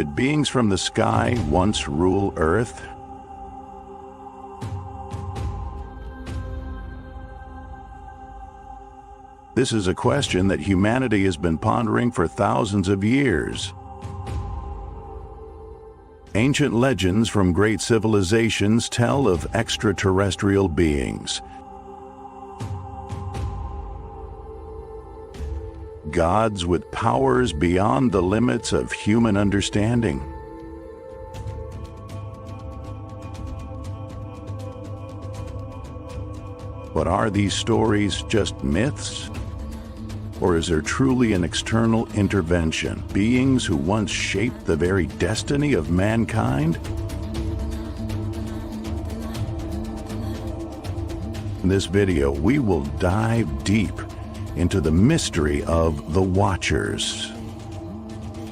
Did beings from the sky once rule Earth? This is a question that humanity has been pondering for thousands of years. Ancient legends from great civilizations tell of extraterrestrial beings. Gods with powers beyond the limits of human understanding. But are these stories just myths? Or is there truly an external intervention, beings who once shaped the very destiny of mankind? In this video, we will dive deep into the mystery of the Watchers,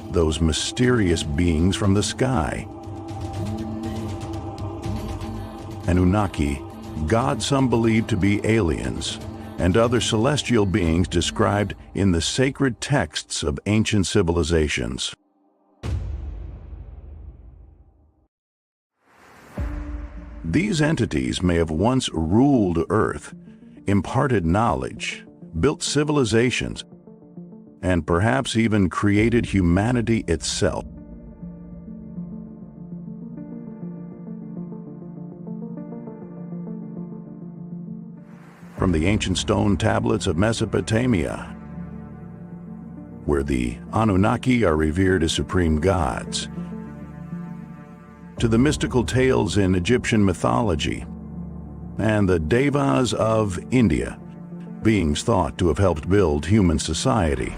those mysterious beings from the sky. Anunnaki, gods some believe to be aliens, and other celestial beings described in the sacred texts of ancient civilizations. These entities may have once ruled Earth, imparted knowledge, built civilizations, and perhaps even created humanity itself. From the ancient stone tablets of Mesopotamia, where the Anunnaki are revered as supreme gods, to the mystical tales in Egyptian mythology, and the Devas of India, beings thought to have helped build human society.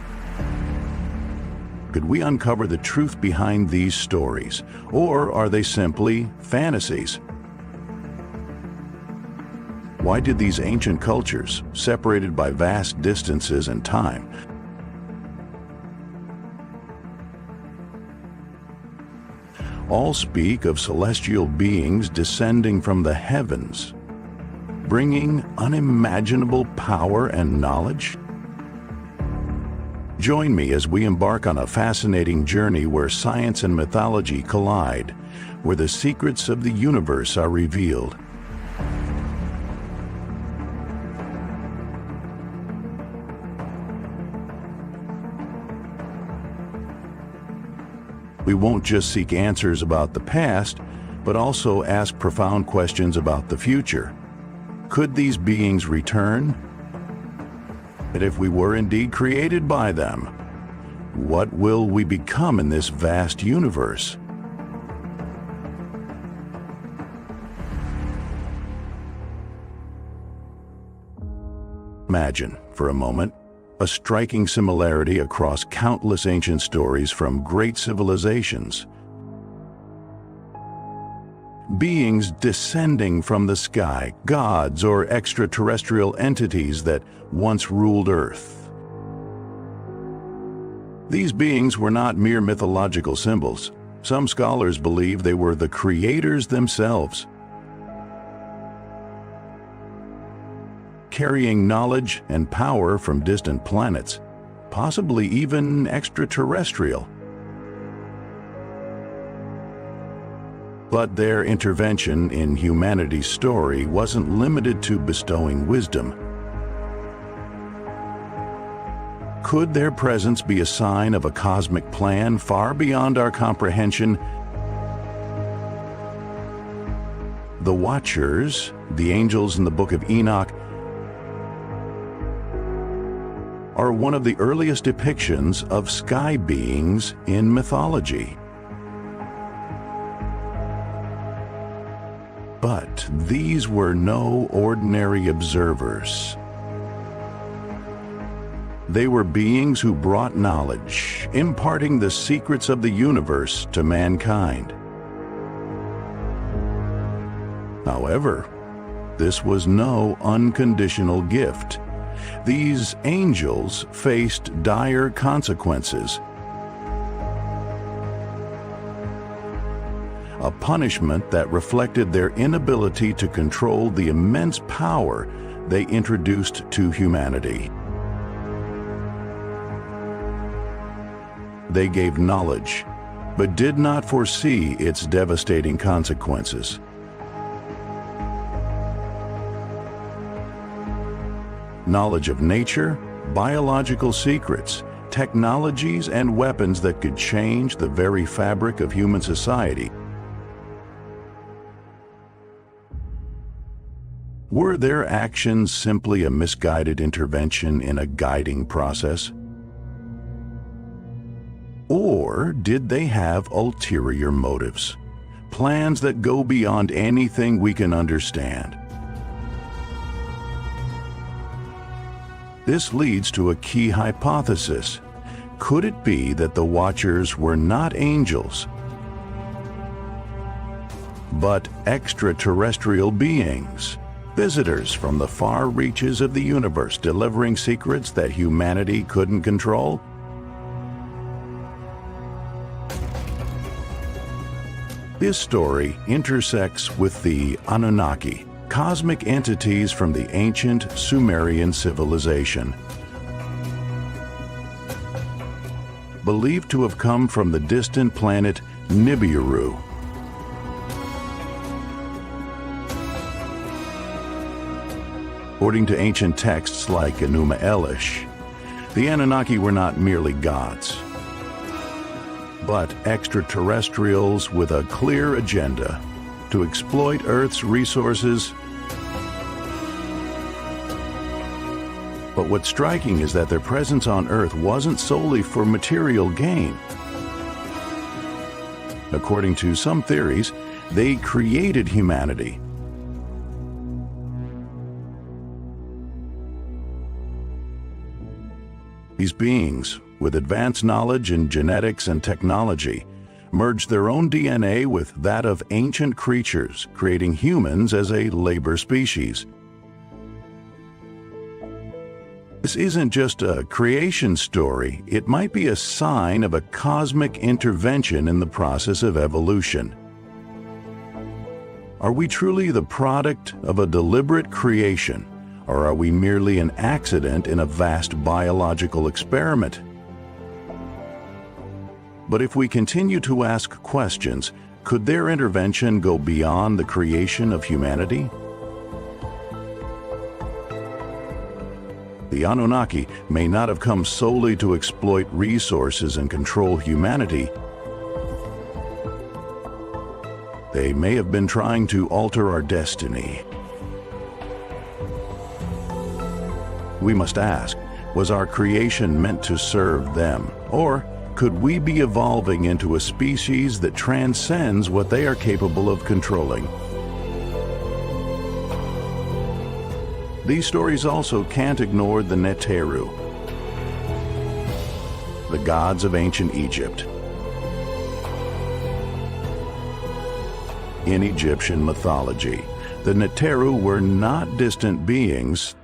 Could we uncover the truth behind these stories, or are they simply fantasies? Why did these ancient cultures, separated by vast distances and time, all speak of celestial beings descending from the heavens, bringing unimaginable power and knowledge? Join me as we embark on a fascinating journey where science and mythology collide, where the secrets of the universe are revealed. We won't just seek answers about the past, but also ask profound questions about the future. Could these beings return? And if we were indeed created by them, what will we become in this vast universe? Imagine, for a moment, a striking similarity across countless ancient stories from great civilizations. Beings descending from the sky, gods or extraterrestrial entities that once ruled Earth. These beings were not mere mythological symbols. Some scholars believe they were the creators themselves, carrying knowledge and power from distant planets, possibly even extraterrestrial. But their intervention in humanity's story wasn't limited to bestowing wisdom. Could their presence be a sign of a cosmic plan far beyond our comprehension? The Watchers, the angels in the Book of Enoch, are one of the earliest depictions of sky beings in mythology. But these were no ordinary observers. They were beings who brought knowledge, imparting the secrets of the universe to mankind. However, this was no unconditional gift. These angels faced dire consequences. A punishment that reflected their inability to control the immense power they introduced to humanity. They gave knowledge, but did not foresee its devastating consequences. Knowledge of nature, biological secrets, technologies, and weapons that could change the very fabric of human society. Were their actions simply a misguided intervention in a guiding process? Or did they have ulterior motives, plans that go beyond anything we can understand? This leads to a key hypothesis. Could it be that the Watchers were not angels, but extraterrestrial beings, visitors from the far reaches of the universe, delivering secrets that humanity couldn't control? This story intersects with the Anunnaki, cosmic entities from the ancient Sumerian civilization. Believed to have come from the distant planet Nibiru. According to ancient texts like Enuma Elish, the Anunnaki were not merely gods, but extraterrestrials with a clear agenda to exploit Earth's resources. But what's striking is that their presence on Earth wasn't solely for material gain. According to some theories, they created humanity. These beings, with advanced knowledge in genetics and technology, merged their own DNA with that of ancient creatures, creating humans as a labor species. This isn't just a creation story, it might be a sign of a cosmic intervention in the process of evolution. Are we truly the product of a deliberate creation, or are we merely an accident in a vast biological experiment? But if we continue to ask questions, could their intervention go beyond the creation of humanity? The Anunnaki may not have come solely to exploit resources and control humanity. They may have been trying to alter our destiny. We must ask, was our creation meant to serve them? Or could we be evolving into a species that transcends what they are capable of controlling? These stories also can't ignore the Neteru, the gods of ancient Egypt. In Egyptian mythology, the Neteru were not distant beings.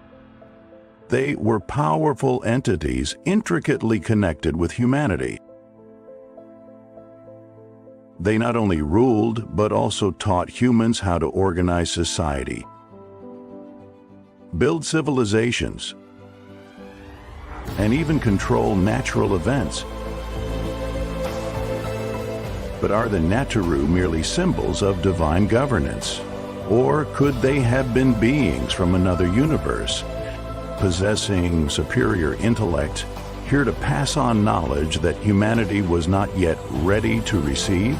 They were powerful entities intricately connected with humanity. They not only ruled, but also taught humans how to organize society, build civilizations, and even control natural events. But are the Neteru merely symbols of divine governance? Or could they have been beings from another universe, possessing superior intellect, here to pass on knowledge that humanity was not yet ready to receive?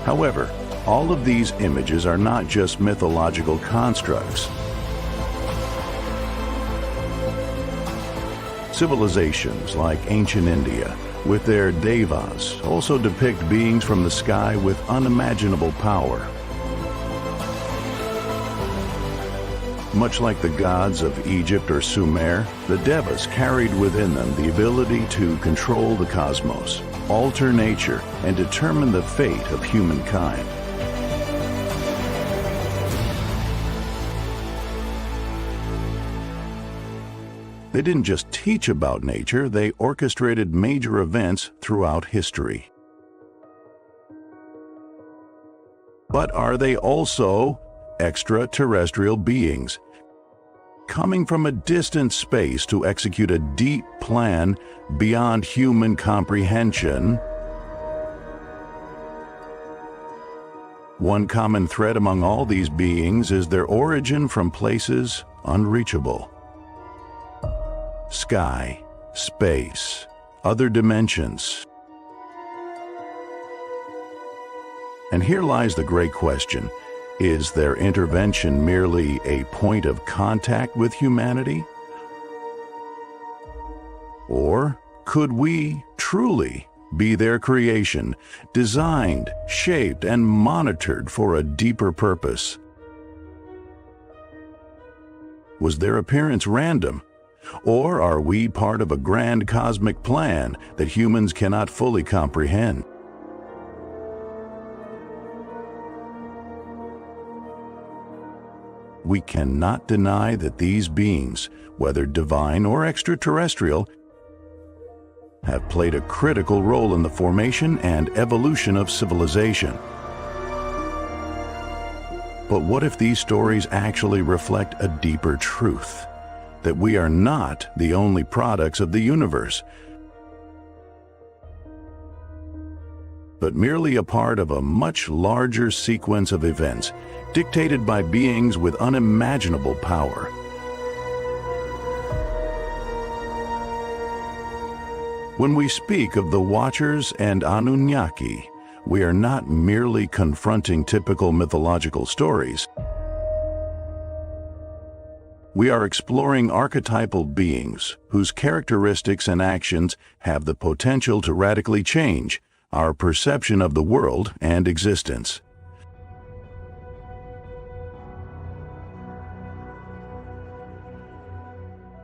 However, all of these images are not just mythological constructs. Civilizations like ancient India, with their devas, also depict beings from the sky with unimaginable power. Much like the gods of Egypt or Sumer, the devas carried within them the ability to control the cosmos, alter nature, and determine the fate of humankind. They didn't just teach about nature, they orchestrated major events throughout history. But are they also extraterrestrial beings, coming from a distant space to execute a deep plan beyond human comprehension. One common thread among all these beings is their origin from places unreachable. Sky, space, other dimensions. And here lies the great question: is their intervention merely a point of contact with humanity? Or could we truly be their creation, designed, shaped, and monitored for a deeper purpose? Was their appearance random? Or are we part of a grand cosmic plan that humans cannot fully comprehend? We cannot deny that these beings, whether divine or extraterrestrial, have played a critical role in the formation and evolution of civilization. But what if these stories actually reflect a deeper truth? That we are not the only products of the universe, but merely a part of a much larger sequence of events dictated by beings with unimaginable power. When we speak of the Watchers and Anunnaki, we are not merely confronting typical mythological stories. We are exploring archetypal beings whose characteristics and actions have the potential to radically change our perception of the world and existence.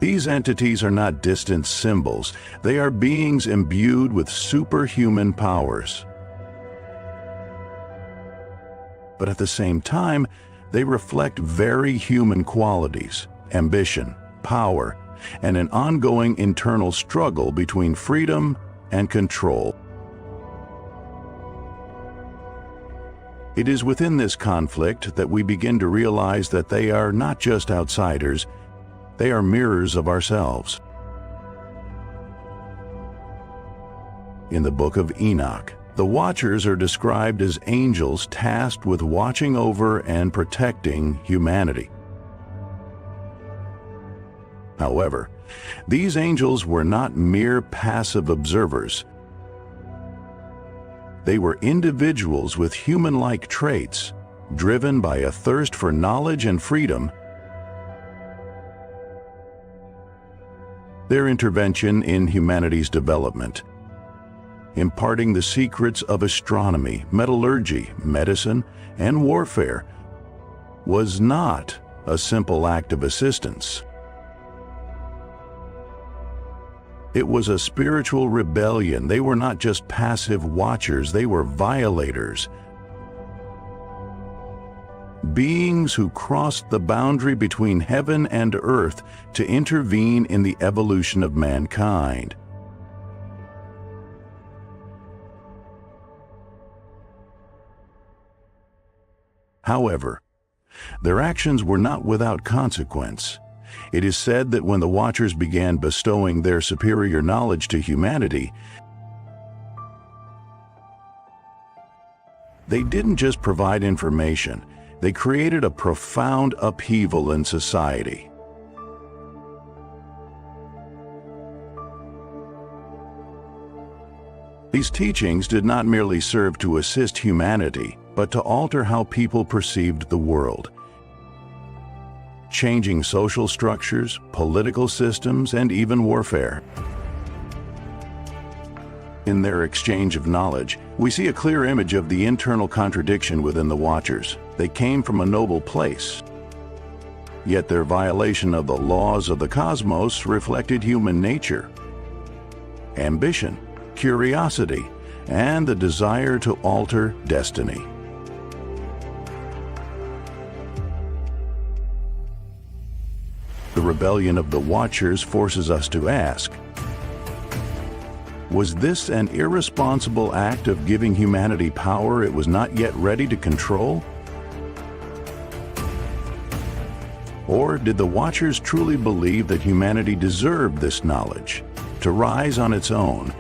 These entities are not distant symbols. They are beings imbued with superhuman powers. But at the same time, they reflect very human qualities: ambition, power, and an ongoing internal struggle between freedom and control. It is within this conflict that we begin to realize that they are not just outsiders, they are mirrors of ourselves. In the book of Enoch, the Watchers are described as angels tasked with watching over and protecting humanity. However, these angels were not mere passive observers. They were individuals with human-like traits, driven by a thirst for knowledge and freedom. Their intervention in humanity's development, imparting the secrets of astronomy, metallurgy, medicine, and warfare, was not a simple act of assistance. It was a spiritual rebellion. They were not just passive watchers, they were violators. Beings who crossed the boundary between heaven and earth to intervene in the evolution of mankind. However, their actions were not without consequence. It is said that when the Watchers began bestowing their superior knowledge to humanity, they didn't just provide information, they created a profound upheaval in society. These teachings did not merely serve to assist humanity, but to alter how people perceived the world, changing social structures, political systems, and even warfare. In their exchange of knowledge, we see a clear image of the internal contradiction within the Watchers. They came from a noble place, yet their violation of the laws of the cosmos reflected human nature, ambition, curiosity, and the desire to alter destiny. The rebellion of the Watchers forces us to ask, was this an irresponsible act of giving humanity power it was not yet ready to control? Or did the Watchers truly believe that humanity deserved this knowledge, to rise on its own?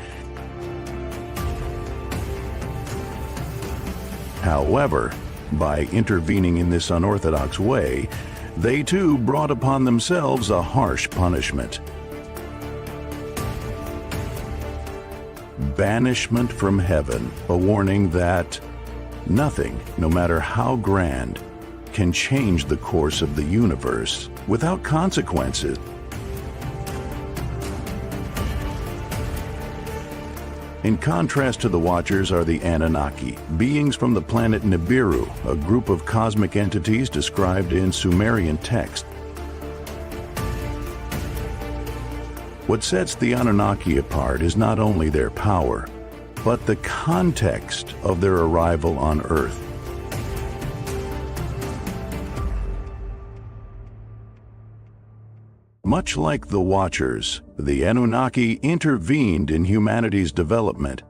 However, by intervening in this unorthodox way, they too brought upon themselves a harsh punishment. Banishment from heaven, a warning that nothing, no matter how grand, can change the course of the universe without consequences. In contrast to the Watchers are the Anunnaki, beings from the planet Nibiru, a group of cosmic entities described in Sumerian text. What sets the Anunnaki apart is not only their power, but the context of their arrival on Earth. Much like the Watchers, the Anunnaki intervened in humanity's development,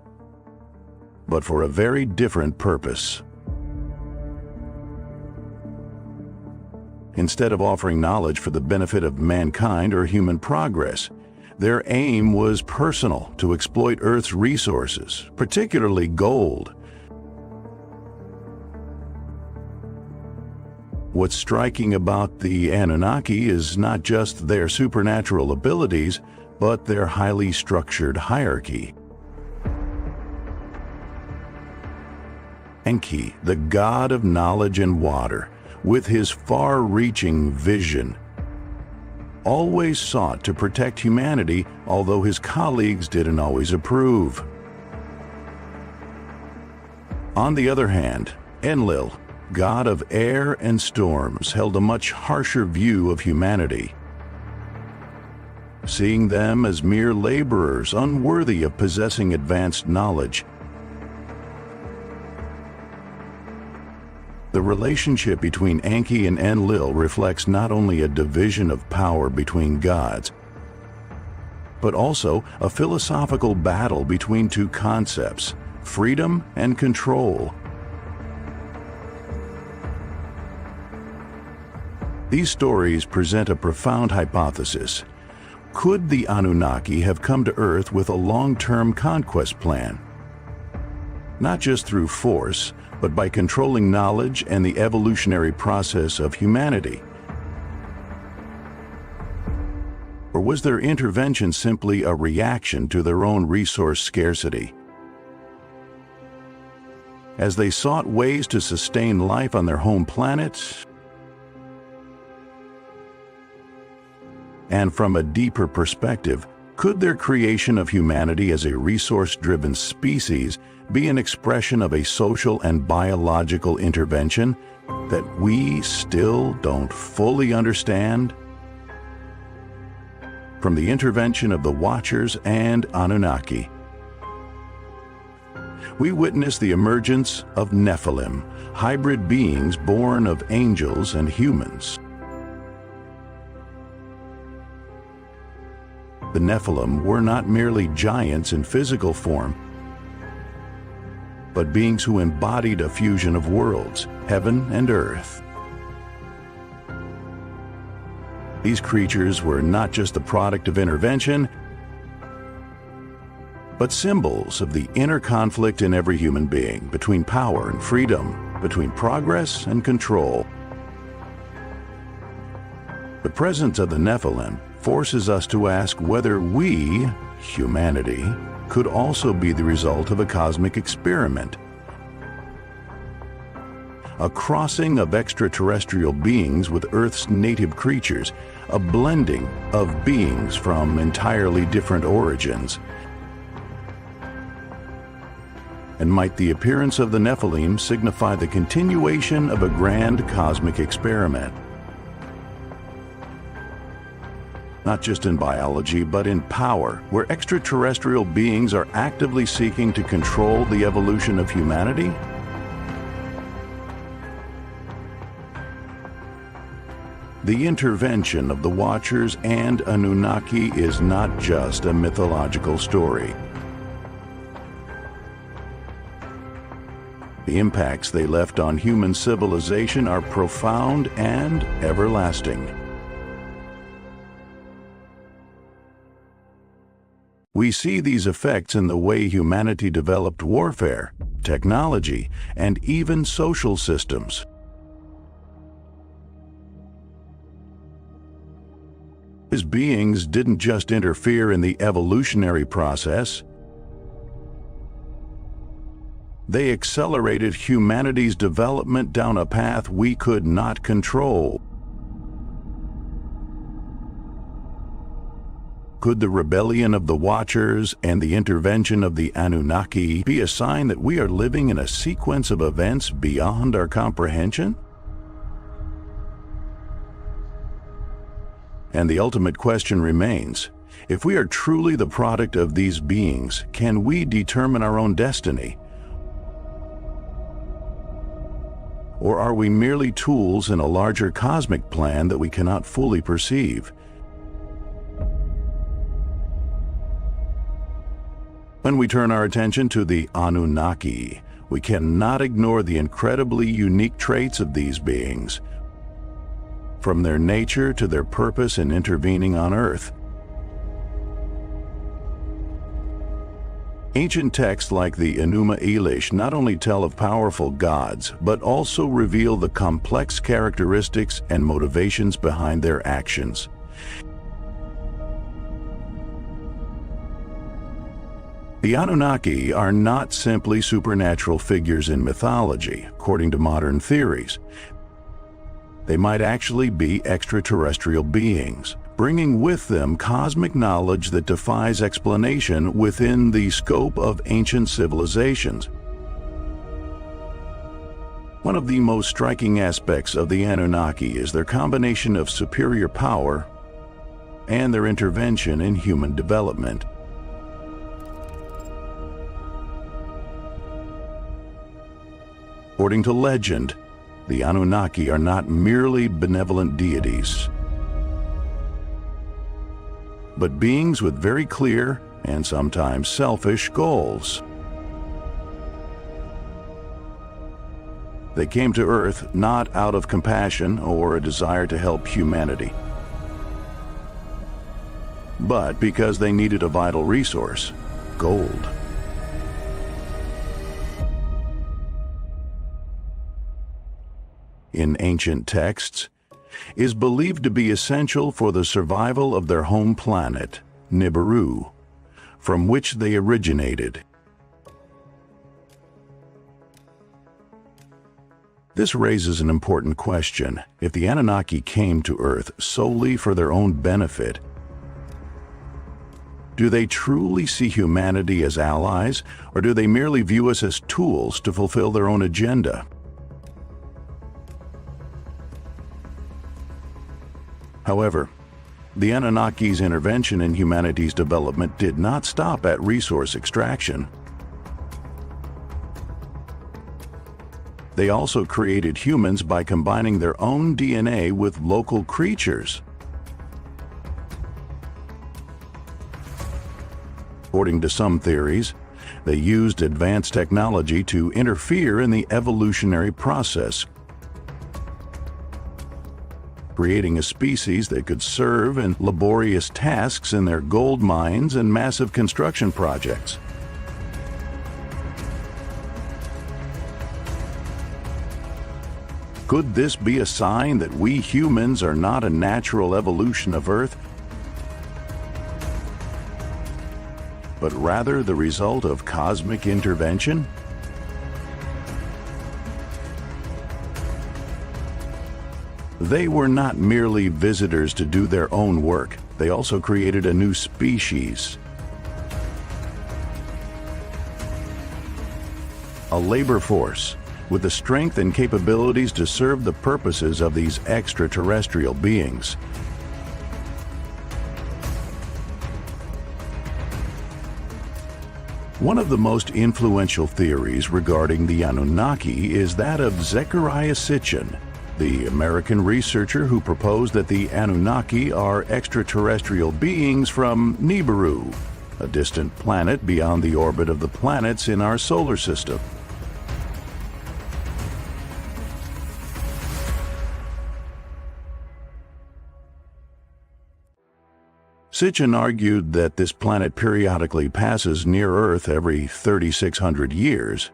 but for a very different purpose. Instead of offering knowledge for the benefit of mankind or human progress, their aim was personal, to exploit Earth's resources, particularly gold. What's striking about the Anunnaki is not just their supernatural abilities, but their highly structured hierarchy. Enki, the god of knowledge and water, with his far-reaching vision, always sought to protect humanity, although his colleagues didn't always approve. On the other hand, Enlil, god of air and storms, held a much harsher view of humanity, seeing them as mere laborers unworthy of possessing advanced knowledge. The relationship between Enki and Enlil reflects not only a division of power between gods, but also a philosophical battle between two concepts, freedom and control. These stories present a profound hypothesis. Could the Anunnaki have come to Earth with a long-term conquest plan? Not just through force, but by controlling knowledge and the evolutionary process of humanity? Or was their intervention simply a reaction to their own resource scarcity? As they sought ways to sustain life on their home planet, and from a deeper perspective, could their creation of humanity as a resource-driven species be an expression of a social and biological intervention that we still don't fully understand? From the intervention of the Watchers and Anunnaki, we witness the emergence of Nephilim, hybrid beings born of angels and humans. The Nephilim were not merely giants in physical form, but beings who embodied a fusion of worlds, heaven and earth. These creatures were not just the product of intervention, but symbols of the inner conflict in every human being, between power and freedom, between progress and control. The presence of the Nephilim forces us to ask whether we, humanity, could also be the result of a cosmic experiment. A crossing of extraterrestrial beings with Earth's native creatures, a blending of beings from entirely different origins. And might the appearance of the Nephilim signify the continuation of a grand cosmic experiment? Not just in biology, but in power, where extraterrestrial beings are actively seeking to control the evolution of humanity? The intervention of the Watchers and Anunnaki is not just a mythological story. The impacts they left on human civilization are profound and everlasting. We see these effects in the way humanity developed warfare, technology, and even social systems. These beings didn't just interfere in the evolutionary process, they accelerated humanity's development down a path we could not control. Could the rebellion of the Watchers and the intervention of the Anunnaki be a sign that we are living in a sequence of events beyond our comprehension? And the ultimate question remains, if we are truly the product of these beings, can we determine our own destiny? Or are we merely tools in a larger cosmic plan that we cannot fully perceive? When we turn our attention to the Anunnaki, we cannot ignore the incredibly unique traits of these beings, from their nature to their purpose in intervening on Earth. Ancient texts like the Enuma Elish not only tell of powerful gods, but also reveal the complex characteristics and motivations behind their actions. The Anunnaki are not simply supernatural figures in mythology, according to modern theories. They might actually be extraterrestrial beings, bringing with them cosmic knowledge that defies explanation within the scope of ancient civilizations. One of the most striking aspects of the Anunnaki is their combination of superior power and their intervention in human development. According to legend, the Anunnaki are not merely benevolent deities, but beings with very clear and sometimes selfish goals. They came to Earth not out of compassion or a desire to help humanity, but because they needed a vital resource, gold. In ancient texts, is believed to be essential for the survival of their home planet, Nibiru, from which they originated. This raises an important question. If the Anunnaki came to Earth solely for their own benefit, do they truly see humanity as allies, or do they merely view us as tools to fulfill their own agenda? However, the Anunnaki's intervention in humanity's development did not stop at resource extraction. They also created humans by combining their own DNA with local creatures. According to some theories, they used advanced technology to interfere in the evolutionary process, creating a species that could serve in laborious tasks in their gold mines and massive construction projects. Could this be a sign that we humans are not a natural evolution of Earth, but rather the result of cosmic intervention? They were not merely visitors to do their own work. They also created a new species, a labor force with the strength and capabilities to serve the purposes of these extraterrestrial beings. One of the most influential theories regarding the Anunnaki is that of Zecharia Sitchin, the American researcher who proposed that the Anunnaki are extraterrestrial beings from Nibiru, a distant planet beyond the orbit of the planets in our solar system. Sitchin argued that this planet periodically passes near Earth every 3,600 years.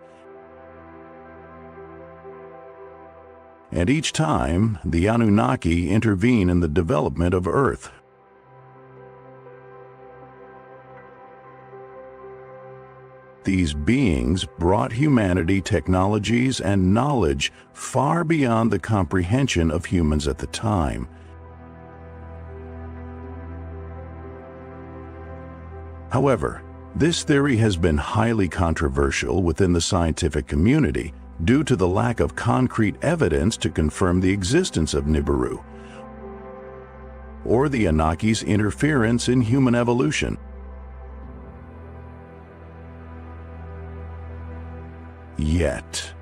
And each time, the Anunnaki intervene in the development of Earth. These beings brought humanity technologies and knowledge far beyond the comprehension of humans at the time. However, this theory has been highly controversial within the scientific community due to the lack of concrete evidence to confirm the existence of Nibiru or the Anunnaki's interference in human evolution. Yet,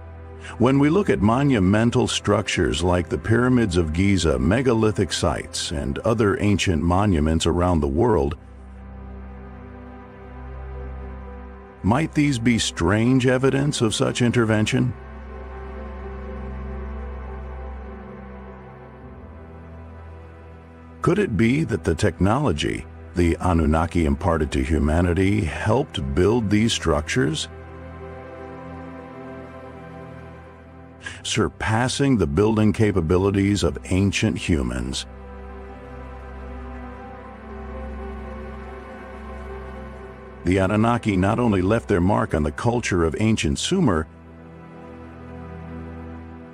when we look at monumental structures like the pyramids of Giza, megalithic sites, and other ancient monuments around the world, might these be strange evidence of such intervention? Could it be that the technology the Anunnaki imparted to humanity helped build these structures, surpassing the building capabilities of ancient humans? The Anunnaki not only left their mark on the culture of ancient Sumer,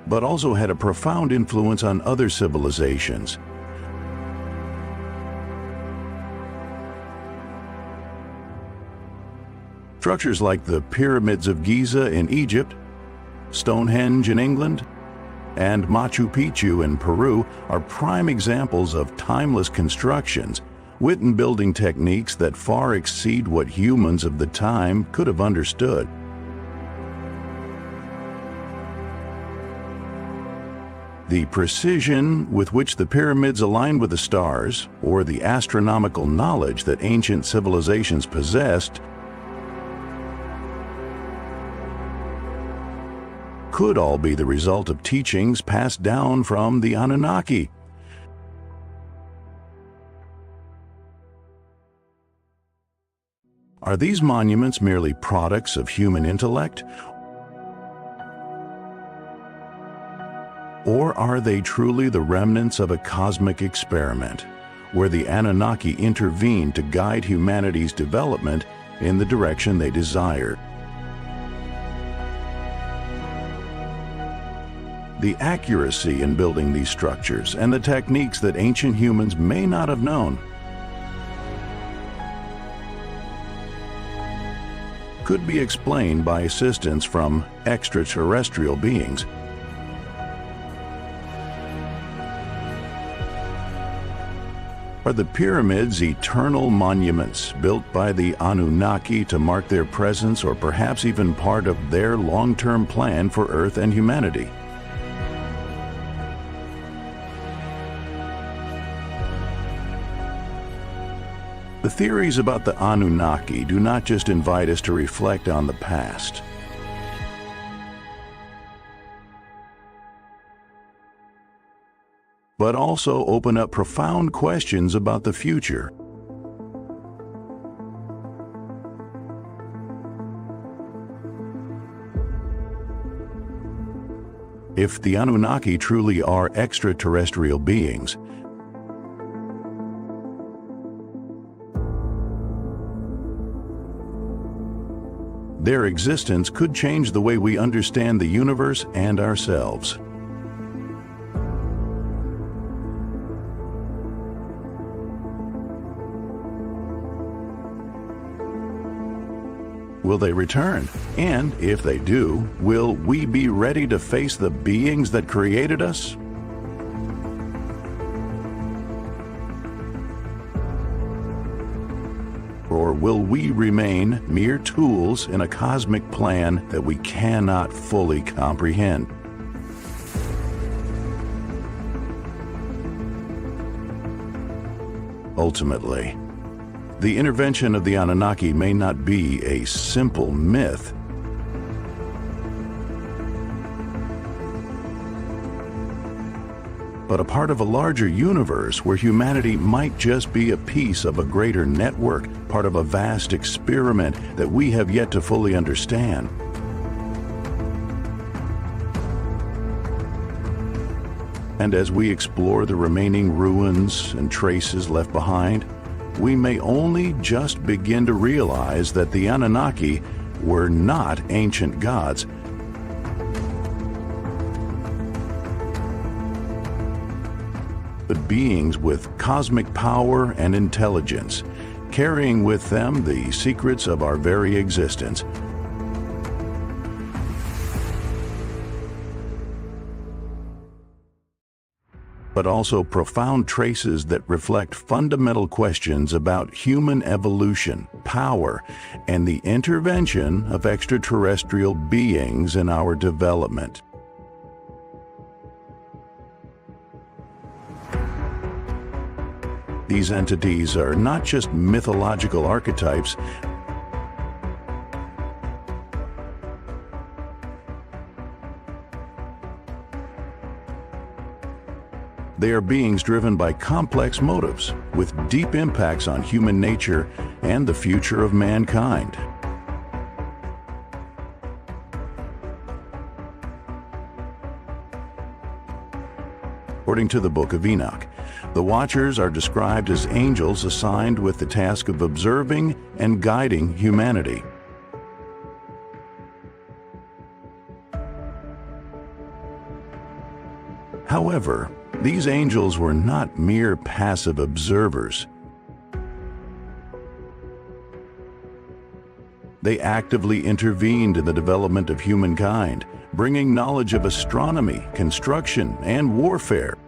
but also had a profound influence on other civilizations. Structures like the pyramids of Giza in Egypt, Stonehenge in England, and Machu Picchu in Peru are prime examples of timeless constructions with building techniques that far exceed what humans of the time could have understood. The precision with which the pyramids aligned with the stars, or the astronomical knowledge that ancient civilizations possessed, could all be the result of teachings passed down from the Anunnaki. Are these monuments merely products of human intellect? Or are they truly the remnants of a cosmic experiment, where the Anunnaki intervened to guide humanity's development in the direction they desired? The accuracy in building these structures and the techniques that ancient humans may not have known could be explained by assistance from extraterrestrial beings. Are the pyramids eternal monuments built by the Anunnaki to mark their presence, or perhaps even part of their long-term plan for Earth and humanity? The theories about the Anunnaki do not just invite us to reflect on the past, but also open up profound questions about the future. If the Anunnaki truly are extraterrestrial beings, their existence could change the way we understand the universe and ourselves. Will they return? And if they do, will we be ready to face the beings that created us? Or will we remain mere tools in a cosmic plan that we cannot fully comprehend? Ultimately, the intervention of the Anunnaki may not be a simple myth. but a part of a larger universe where humanity might just be a piece of a greater network, part of a vast experiment that we have yet to fully understand. And as we explore the remaining ruins and traces left behind, we may only just begin to realize that the Anunnaki were not ancient gods, but beings with cosmic power and intelligence, carrying with them the secrets of our very existence. But also profound traces that reflect fundamental questions about human evolution, power, and the intervention of extraterrestrial beings in our development. These entities are not just mythological archetypes. They are beings driven by complex motives, with deep impacts on human nature and the future of mankind. According to the Book of Enoch, the Watchers are described as angels assigned with the task of observing and guiding humanity. However, these angels were not mere passive observers. They actively intervened in the development of humankind, bringing knowledge of astronomy, construction, and warfare.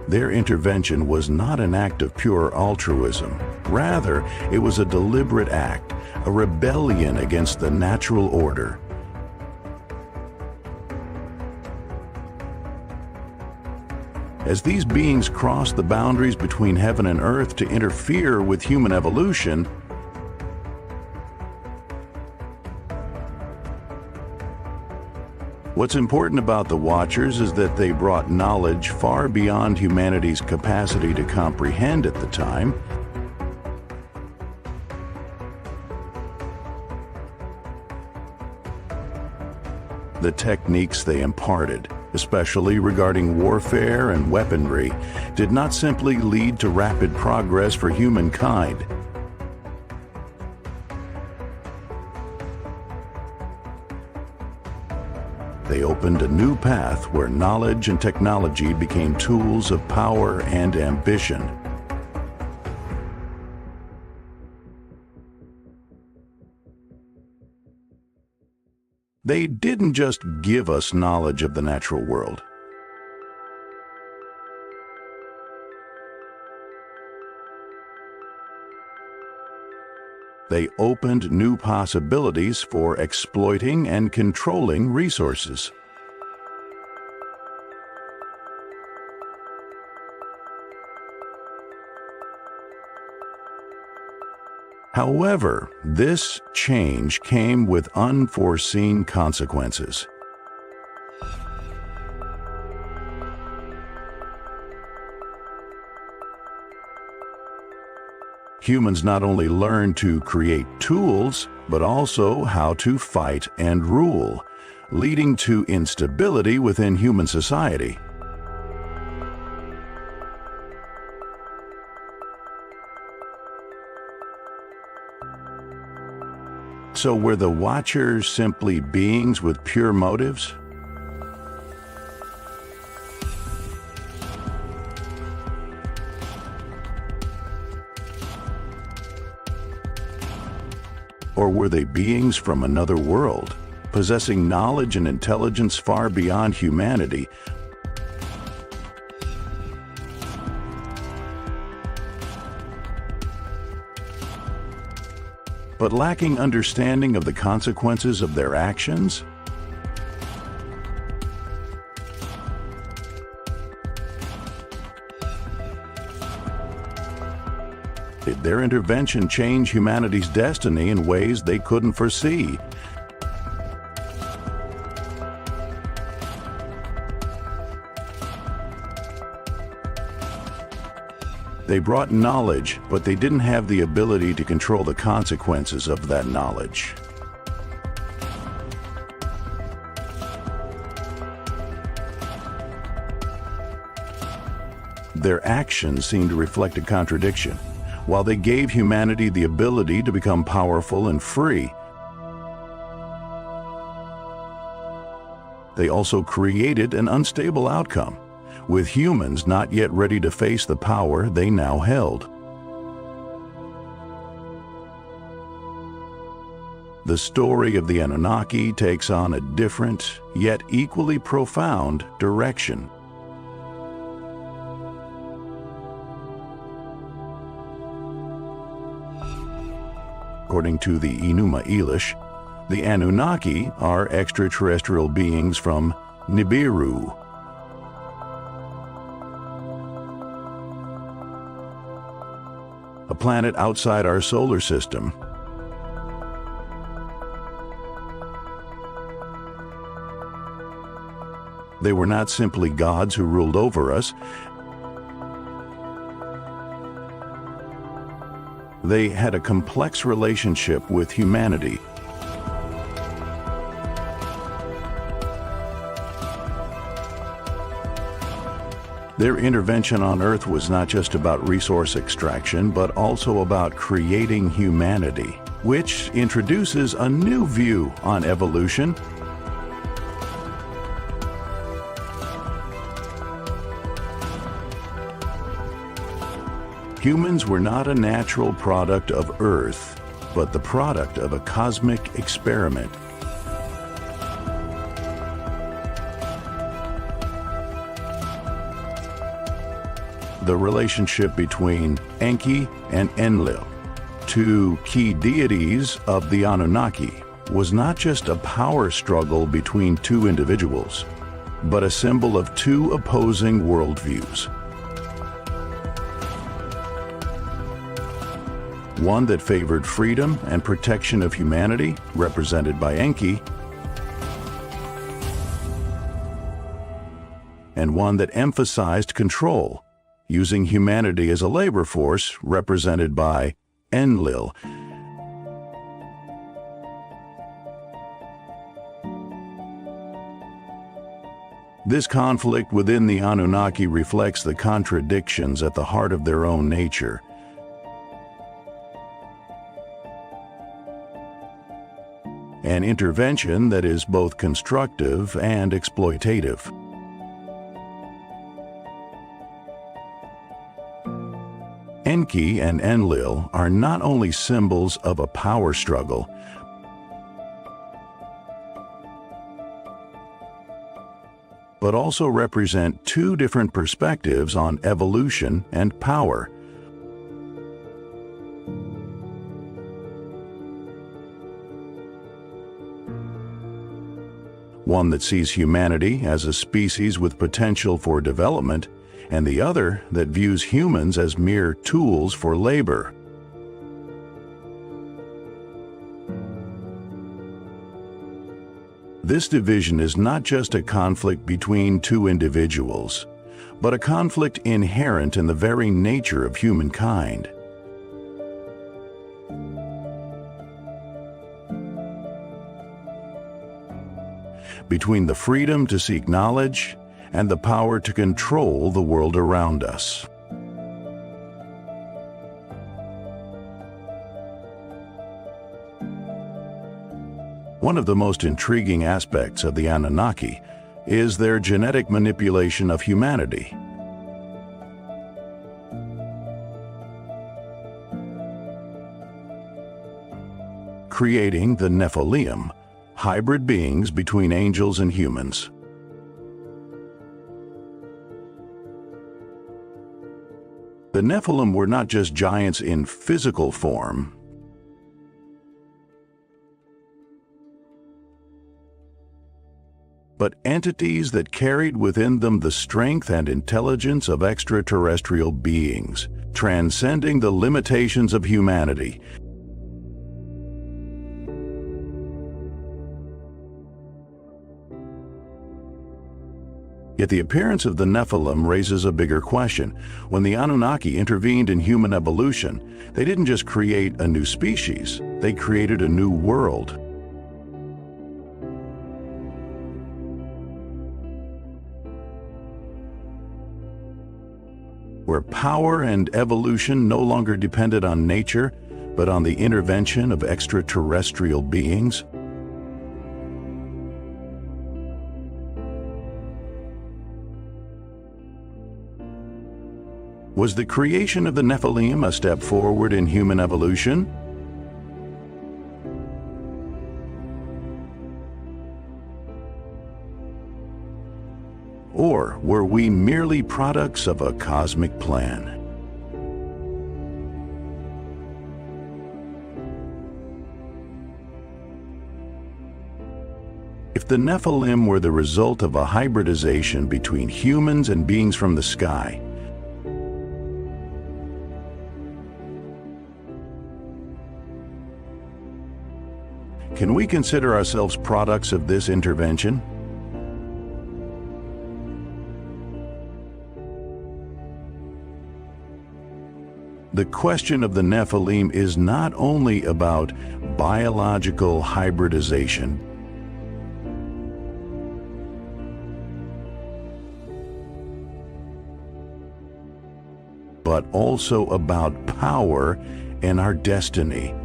Their intervention was not an act of pure altruism. Rather, it was a deliberate act, a rebellion against the natural order. As these beings crossed the boundaries between heaven and earth to interfere with human evolution, what's important about the Watchers is that they brought knowledge far beyond humanity's capacity to comprehend at the time. The techniques they imparted, especially regarding warfare and weaponry, did not simply lead to rapid progress for humankind. They opened a new path where knowledge and technology became tools of power and ambition. They didn't just give us knowledge of the natural world. They opened new possibilities for exploiting and controlling resources. However, this change came with unforeseen consequences. Humans not only learned to create tools, but also how to fight and rule, leading to instability within human society. So were the Watchers simply beings with pure motives? Or were they beings from another world, possessing knowledge and intelligence far beyond humanity, but lacking understanding of the consequences of their actions? Did their intervention change humanity's destiny in ways they couldn't foresee? They brought knowledge, but they didn't have the ability to control the consequences of that knowledge. Their actions seemed to reflect a contradiction. While they gave humanity the ability to become powerful and free, they also created an unstable outcome, with humans not yet ready to face the power they now held. The story of the Anunnaki takes on a different, yet equally profound direction. According to the Enuma Elish, the Anunnaki are extraterrestrial beings from Nibiru, a planet outside our solar system. They were not simply gods who ruled over us. They had a complex relationship with humanity. Their intervention on Earth was not just about resource extraction, but also about creating humanity, which introduces a new view on evolution. Humans were not a natural product of Earth, but the product of a cosmic experiment. The relationship between Enki and Enlil, two key deities of the Anunnaki, was not just a power struggle between two individuals, but a symbol of two opposing worldviews. One that favored freedom and protection of humanity, represented by Enki, and one that emphasized control, using humanity as a labor force, represented by Enlil. This conflict within the Anunnaki reflects the contradictions at the heart of their own nature. An intervention that is both constructive and exploitative. Enki and Enlil are not only symbols of a power struggle, but also represent two different perspectives on evolution and power. One that sees humanity as a species with potential for development, and the other that views humans as mere tools for labor. This division is not just a conflict between two individuals, but a conflict inherent in the very nature of humankind. Between the freedom to seek knowledge and the power to control the world around us. One of the most intriguing aspects of the Anunnaki is their genetic manipulation of humanity. Creating the Nephilim, hybrid beings between angels and humans. The Nephilim were not just giants in physical form, but entities that carried within them the strength and intelligence of extraterrestrial beings, transcending the limitations of humanity. Yet the appearance of the Nephilim raises a bigger question. When the Anunnaki intervened in human evolution, they didn't just create a new species, they created a new world. Where power and evolution no longer depended on nature, but on the intervention of extraterrestrial beings. Was the creation of the Nephilim a step forward in human evolution? Or were we merely products of a cosmic plan? If the Nephilim were the result of a hybridization between humans and beings from the sky, can we consider ourselves products of this intervention? The question of the Nephilim is not only about biological hybridization, but also about power and our destiny.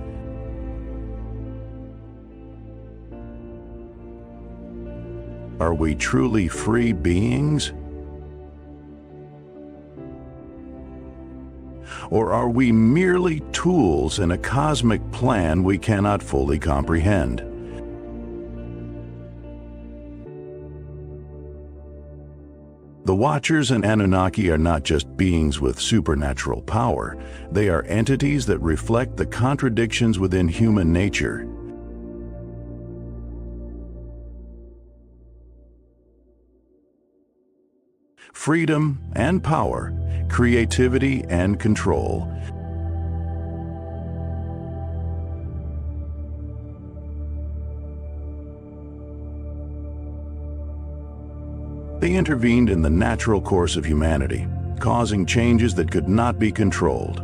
Are we truly free beings? Or are we merely tools in a cosmic plan we cannot fully comprehend? The Watchers and Anunnaki are not just beings with supernatural power. They are entities that reflect the contradictions within human nature. Freedom and power, creativity and control. They intervened in the natural course of humanity, causing changes that could not be controlled.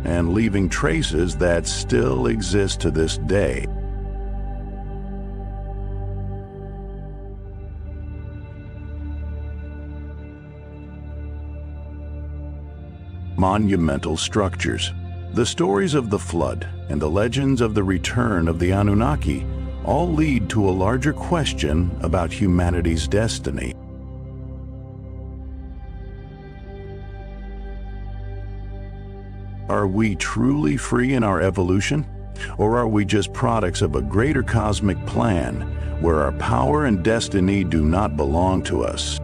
And leaving traces that still exist to this day. Monumental structures. The stories of the flood and the legends of the return of the Anunnaki all lead to a larger question about humanity's destiny. Are we truly free in our evolution? Or are we just products of a greater cosmic plan where our power and destiny do not belong to us?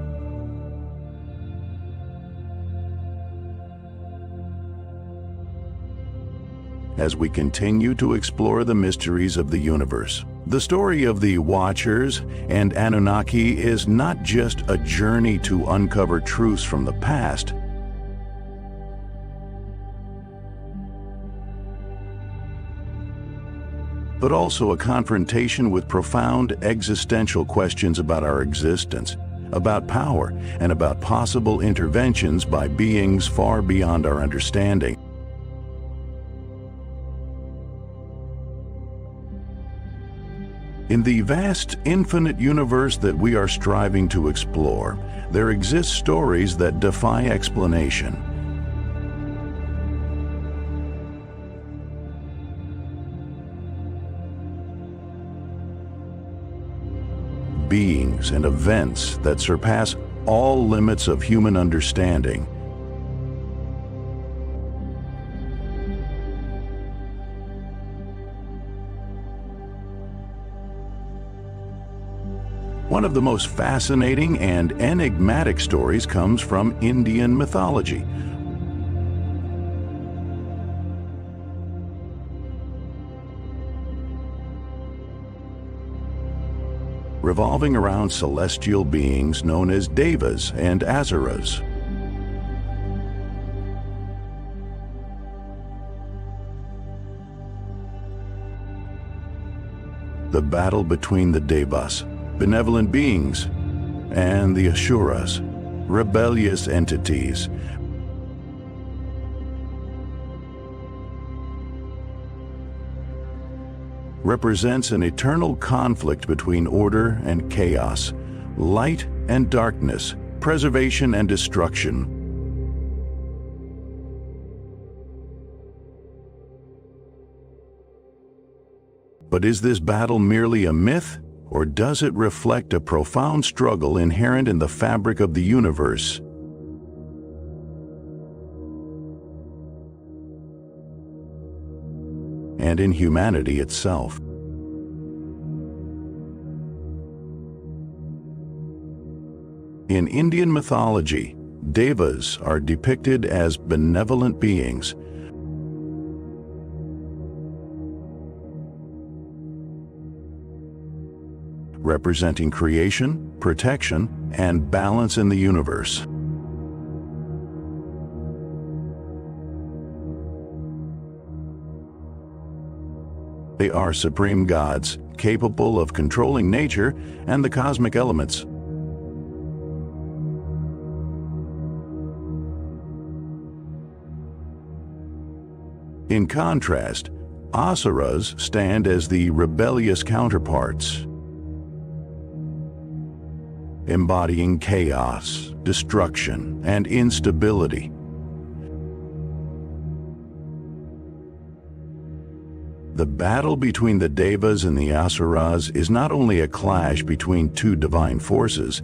As we continue to explore the mysteries of the universe, the story of the Watchers and Anunnaki is not just a journey to uncover truths from the past, but also a confrontation with profound existential questions about our existence, about power, and about possible interventions by beings far beyond our understanding. In the vast, infinite universe that we are striving to explore, there exist stories that defy explanation. Beings and events that surpass all limits of human understanding. One of the most fascinating and enigmatic stories comes from Indian mythology. Revolving around celestial beings known as Devas and Asuras. the battle between the Devas, benevolent beings, and the Asuras, rebellious entities. Represents an eternal conflict between order and chaos, light and darkness, preservation and destruction. But is this battle merely a myth, or does it reflect a profound struggle inherent in the fabric of the universe? And in humanity itself. In Indian mythology, Devas are depicted as benevolent beings, representing creation, protection, and balance in the universe. They are supreme gods, capable of controlling nature and the cosmic elements. In contrast, Asuras stand as the rebellious counterparts, embodying chaos, destruction, and instability. The battle between the Devas and the Asuras is not only a clash between two divine forces,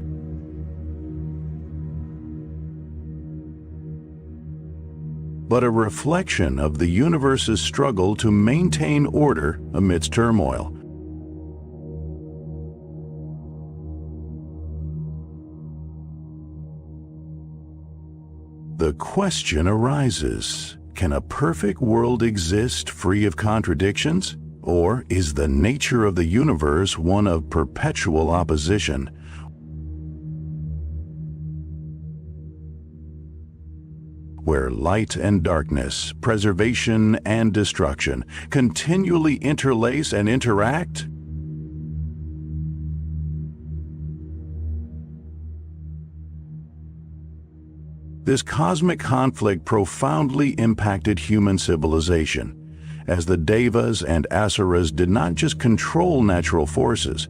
but a reflection of the universe's struggle to maintain order amidst turmoil. The question arises, can a perfect world exist free of contradictions? Or is the nature of the universe one of perpetual opposition? Where light and darkness, preservation and destruction continually interlace and interact? This cosmic conflict profoundly impacted human civilization, as the Devas and Asuras did not just control natural forces.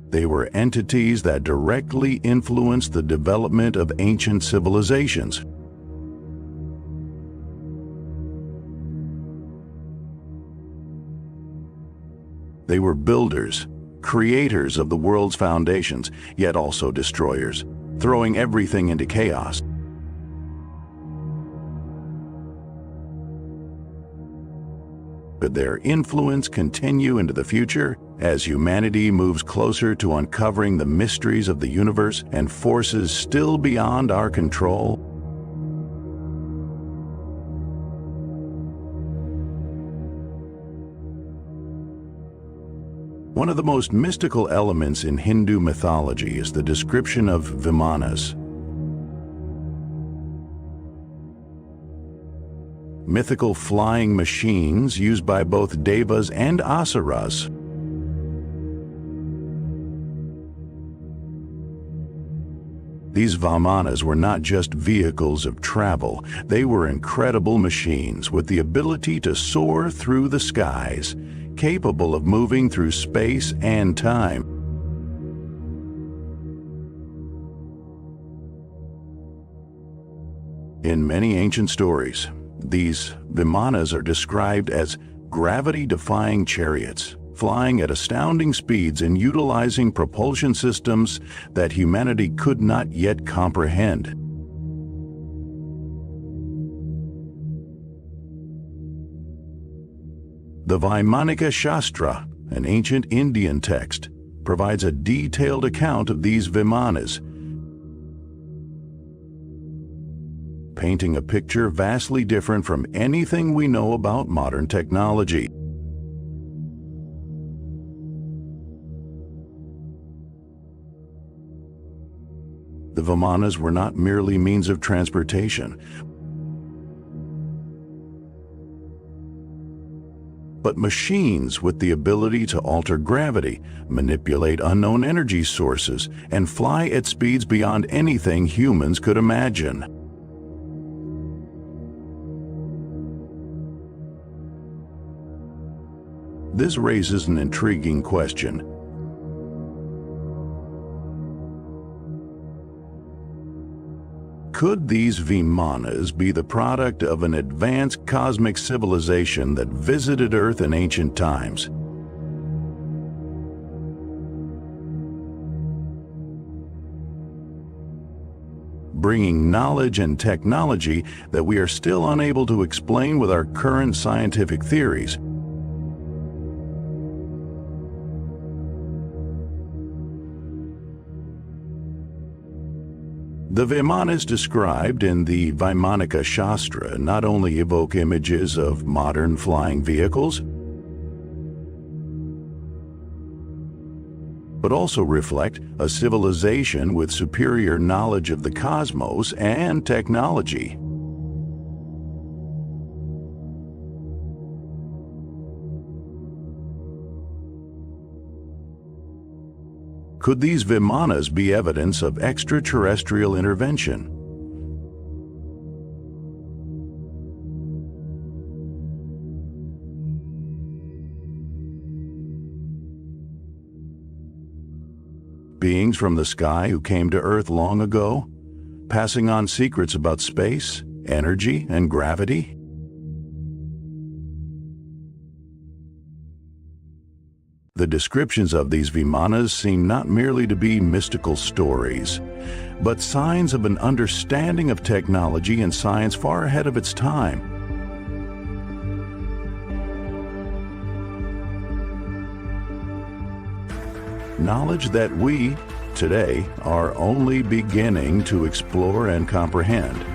They were entities that directly influenced the development of ancient civilizations. They were builders, creators of the world's foundations, yet also destroyers, throwing everything into chaos. Could their influence continue into the future as humanity moves closer to uncovering the mysteries of the universe and forces still beyond our control? One of the most mystical elements in Hindu mythology is the description of Vimanas. Mythical flying machines used by both Devas and Asuras. These Vimanas were not just vehicles of travel, they were incredible machines with the ability to soar through the skies, capable of moving through space and time. In many ancient stories, these Vimanas are described as gravity-defying chariots, flying at astounding speeds and utilizing propulsion systems that humanity could not yet comprehend. The Vaimanika Shastra, an ancient Indian text, provides a detailed account of these Vimanas, painting a picture vastly different from anything we know about modern technology. The Vimanas were not merely means of transportation, but machines with the ability to alter gravity, manipulate unknown energy sources, and fly at speeds beyond anything humans could imagine. This raises an intriguing question. Could these Vimanas be the product of an advanced cosmic civilization that visited Earth in ancient times? Bringing knowledge and technology that we are still unable to explain with our current scientific theories. The Vimanas described in the Vaimanika Shastra not only evoke images of modern flying vehicles, but also reflect a civilization with superior knowledge of the cosmos and technology. Could these Vimanas be evidence of extraterrestrial intervention? Beings from the sky who came to Earth long ago, passing on secrets about space, energy, and gravity? The descriptions of these Vimanas seem not merely to be mystical stories, but signs of an understanding of technology and science far ahead of its time. Knowledge that we, today, are only beginning to explore and comprehend.